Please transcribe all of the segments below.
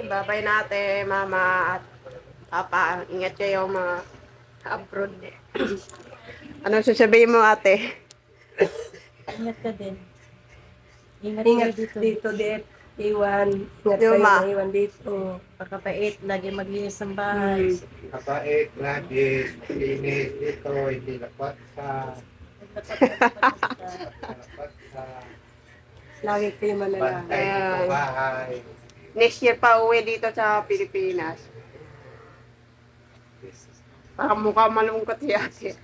Babay natin, mama at papa. Ingat kayo mga abroad. Anong sasabihin mo, ate? Ingat ka din. Ingat Ingat kayo dito. dito, Det. Iwan. Ingat Yung kayo ma. maiwan dito. Pagkapait, lagi maglinis ng bahay. Mabait, lagis, linis, ito, hindi lapat sa lapat sa Lagi kayo manalangin. bantay sa bahay. Next year pa uwi dito sa Pilipinas. Parang mukha malungkot si ate.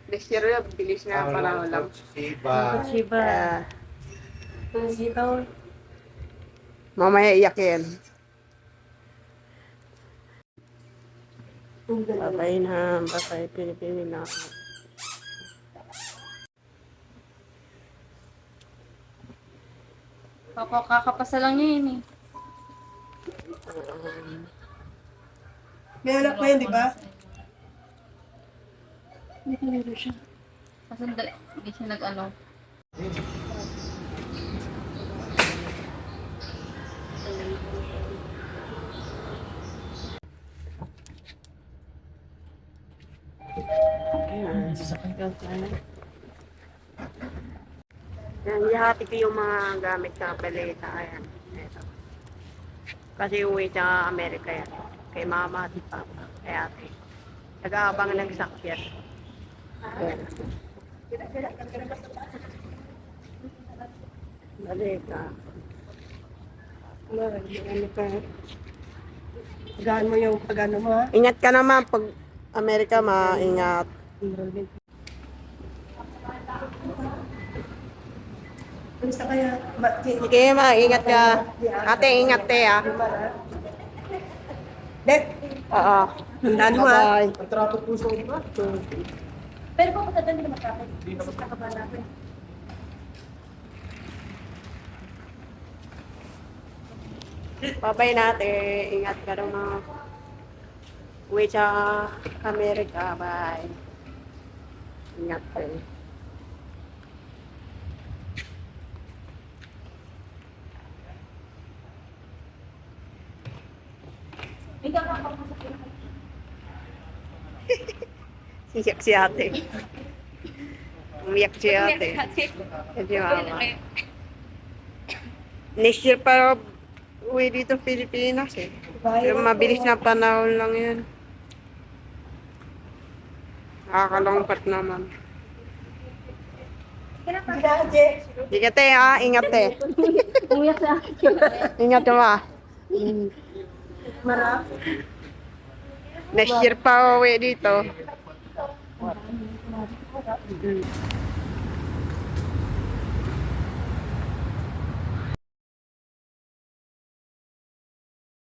Next year, bilis na ang panahon lang. Siba. Shiba. Sitaw. Mamaya iyak yan. Babay na, babay Pilipinas. Kakapasa lang niya yun eh. May anak na yun, di ba? Hindi ko nilo siya. Pasandali. Hindi siya nag-ano. Ayan. Yan, ihati ko yung mga gamit sa paleta. Ayan. Ito. Kasi uwi sa Amerika yan. Kay mama at papa. Kay ate. Nag-aabang ng sakyan. Ayan. Balita. Ano ka? Gaan mo yung pag-ano mo, ha? Ingat ka naman pag Amerika, maingat. Basta kaya, Sige, maingat ka. Ate, ingat te ah. Det, Oo. tandaan mo, ha? Bye. Pero kung maganda hindi naman traffic. Kasi nakabala natin. Babay natin. Ingat ka naman. Uwi sa Amerika. Bye. Ingat ka. Hindi ka makapasok. Iyak si ate. Umiyak si ate. Si mama. Next year pa uwi dito Pilipinas eh. Pero mabilis na panahon lang yan. Nakakalungkot naman. Ingat te ha, ingat te. Umiyak sa akin. Ingat ka ma. Marap. Next year pa uwi dito.